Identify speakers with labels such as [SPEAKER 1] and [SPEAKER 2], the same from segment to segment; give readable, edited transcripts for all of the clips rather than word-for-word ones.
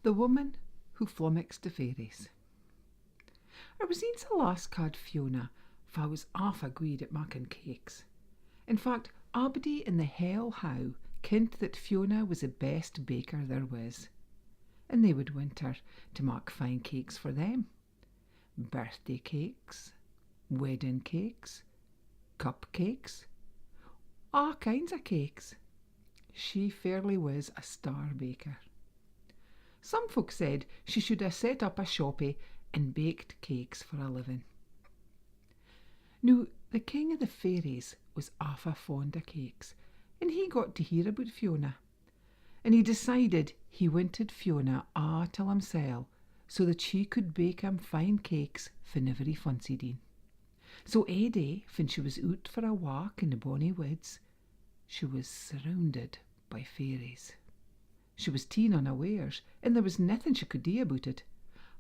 [SPEAKER 1] The woman who flummoxed the fairies. I was eens a lass called Fiona, for I was awfu' good at making cakes. In fact, abody in the hell Howe kent that Fiona was the best baker there was, and they would want her to make fine cakes for them. Birthday cakes, wedding cakes, cupcakes, all kinds of cakes. She fairly was a star baker. Some folk said she should have set up a shoppy and baked cakes for a living. Now, the king of the fairies was awfu' fond of cakes, and he got to hear about Fiona, and he decided he wanted Fiona a' till himsel, so that she could bake him fine cakes whenever he fancied een. So ae day, when she was out for a walk in the bonny woods, she was surrounded by fairies. She was ta'en unawares, and there was nothing she could do about it.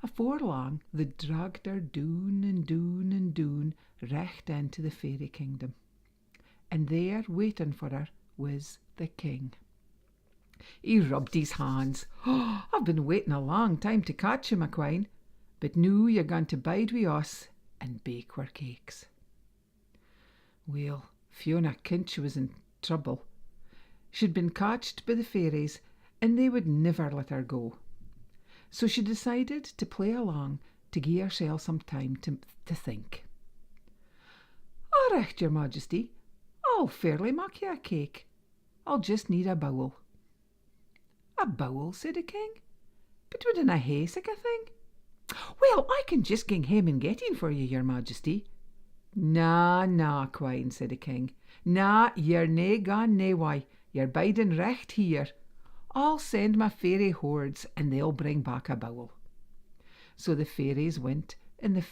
[SPEAKER 1] Afore long, they dragged her doon and doon and doon, recht into the fairy kingdom. And there, waiting for her, was the king. He rubbed his hands. "Oh, I've been waiting a long time to catch you, my queen, but now you're going to bide with us and bake our cakes." Well, Fiona kent she was in trouble. She'd been catched by the fairies, and they would never let her go. So she decided to play along to gie herself some time to think. "All right, your majesty, I'll fairly make you a cake. I'll just need a bowl." "A bowl?" said the king. "But wouldn't I hae sic a thing?" "Well, I can just ging hame and get een for you, your majesty." Na, queen," said the king. "Na, you're nae gone naeway. You're biding recht here. I'll send my fairy hordes, and they'll bring back a bowl." So the fairies went, and they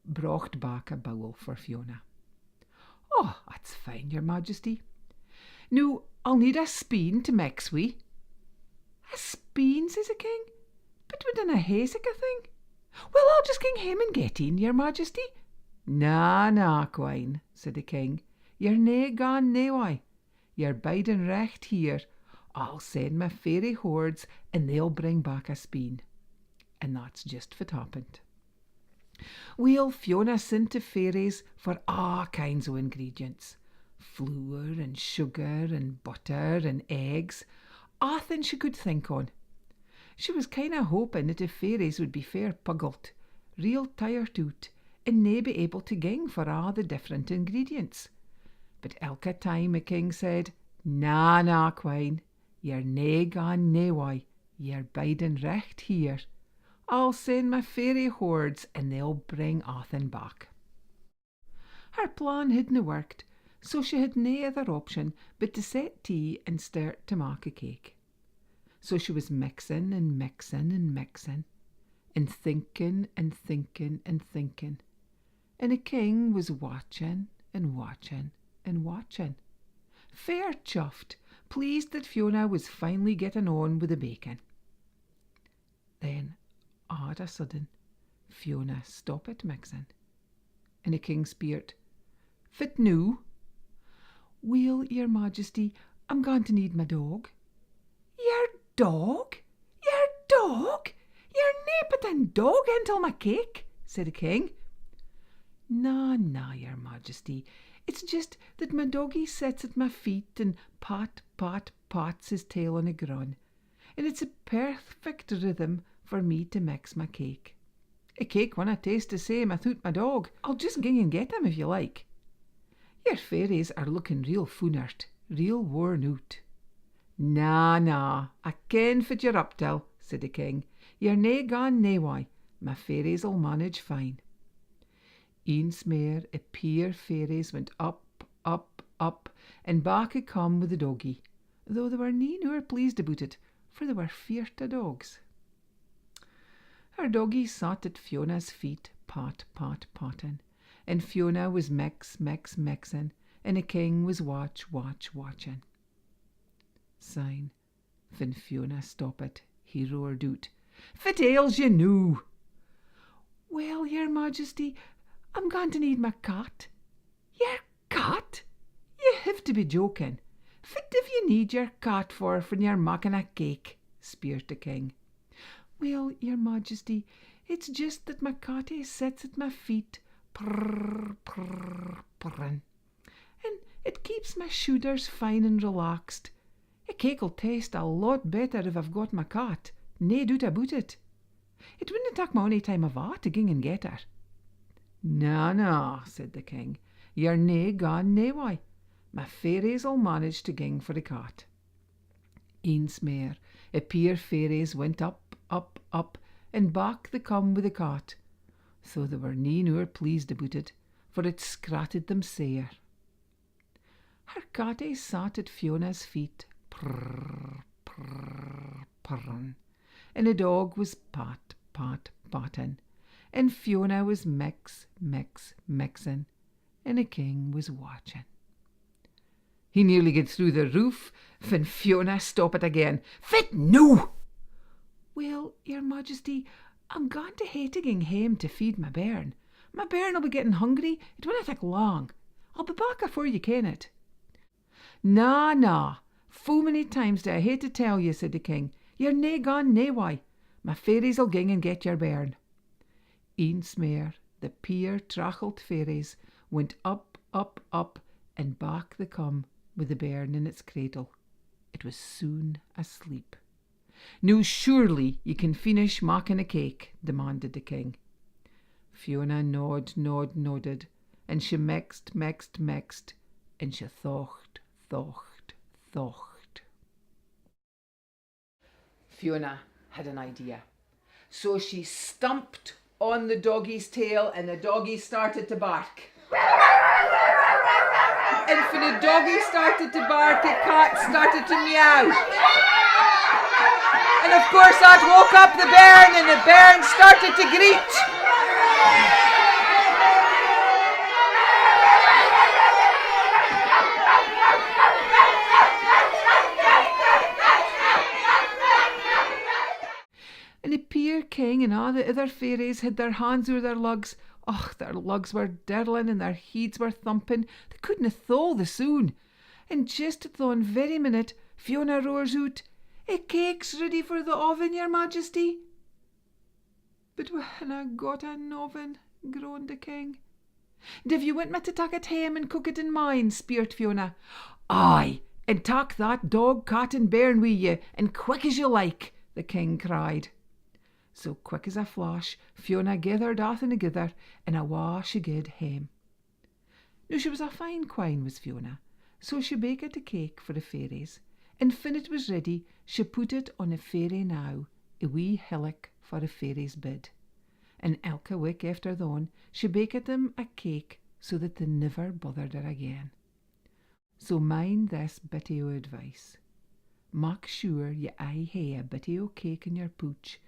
[SPEAKER 1] brocht back a bowl for Fiona. "Oh, that's fine, your majesty. Now, I'll need a spoon to mix wi'." "A spoon?" says the king. "But wouldn't I hae sic a thing?" "Well, I'll just ging hame and get een, your majesty." Na, queen," said the king. "You're nae gone naeway. You're biding recht here. I'll send my fairy hordes, and they'll bring back a spoon." And that's just what happened. Well, Fiona sent to fairies for all kinds of ingredients. Flour and sugar and butter and eggs, anything she could think on. She was kind of hoping that the fairies would be fair puggled, real tired out, and nae be able to ging for all the different ingredients. But ilka time the king said, Na, queen, you're nae gone naeway. You're biding recht here. I'll send my fairy hordes, and they'll bring Athen back." Her plan hadna worked, so she had nae other option but to set tea and start to make a cake. So she was mixing and mixing and mixing, and thinking and thinking and thinking, and the king was watching and watching and watching, fair chuffed, pleased that Fiona was finally getting on with the baking. Then, all of a sudden, Fiona stopped mixing, and the king speered, "Fit noo?" "Well, your majesty, I'm going to need my dog." "Your dog? Your dog? You're nae putting dog into my cake," said the king. Na, your majesty. It's just that my doggy sits at my feet and pats his tail on the grun, and it's a perfect rhythm for me to mix my cake. A cake winna taste the same athout my dog. I'll just ging and get him if you like." "Your fairies are looking real funert, real worn out." Na, I ken what you're up till," said the king. "You're nae gone naeway. My fairies'll manage fine." Eens mair, a pair fairies went up, and back it come with the doggy, though they were nae nor pleased about it, for they were feart of dogs. Her doggy sat at Fiona's feet, patting, and Fiona was mixing, and the king was watching. Syne, when Fiona stopped, he roared out, "What ails you noo?" "Well, your majesty, I'm going to need my cat." "Your cat? You have to be joking. What do you need your cat for when you're making a cake?" speered the king. Well, your Majesty, it's just that my catty sits at my feet, purr, purr, purrin, and it keeps my shoulders fine and relaxed. A cake'll taste a lot better if I've got my cat, nae doot about it. It wouldn't tak me ony time of a to ging and get her. Na, na, said the king, you're nae gone nae. My fairies''ll manage to ging for the cat. Eens meer, a peer fairies went up, up, up, and back they come with the cat, so they were nae nor pleased about it, for it scratted them sair. Her catty sat at Fiona's feet, prrr, prrr, purrin, and the dog was pat, pat, patting, and Fiona was mix, mix, mixing, and the king was watching. He nearly get through the roof, when Fiona stopped it again. Fit no! Well, your Majesty, I'm going to hae to ging hame to feed my bairn. My bairn'll be getting hungry. It winna take long. I'll be back afore you ken it. Na, na. Full many times do I hate to tell you, said the king. You're nae gone nae. My fairies''ll ging and get your bairn. Eens meer, the peer trachelt fairies went up, up, up, and back they come with the bairn in its cradle. It was soon asleep. Now surely ye can finish making a cake, demanded the king. Fiona nodded, and she mixed, and she thocht. Fiona had an idea. So she stumped on the doggie's tail, and the doggie started to bark. And when the doggie started to bark, the cat started to meow. And of course that woke up the bairn, and the bairn started to greet. And the peer king and all the other fairies had their hands over their lugs. Och, their lugs were dirling and their heads were thumping. They couldn't thole the soon. And just at the very minute, Fiona roars out, "A cake's ready for the oven, your Majesty." "But we hinna got an oven," groaned the king. "Div you want me to take it hame and cook it in mine?" speered Fiona. "Aye, and take that dog, cat and bairn wi' you, and quick as you like," the king cried. So quick as a flash, Fiona gathered athing together, and awa she gaed hame. Now she was a fine quine, was Fiona, so she baked a cake for the fairies, and when it was ready, she put it on a fairy knowe, a wee hillock for a fairy's bed. And elke week after thon, she baked them a cake so that they never bothered her again. So mind this bitty o' advice. Mak sure ye aye hae a bitty o' cake in your pooch,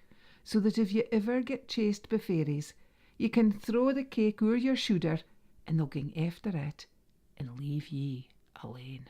[SPEAKER 1] so that if you ever get chased by fairies, you can throw the cake o'er your shoulder, and they'll ging after it and leave ye alane.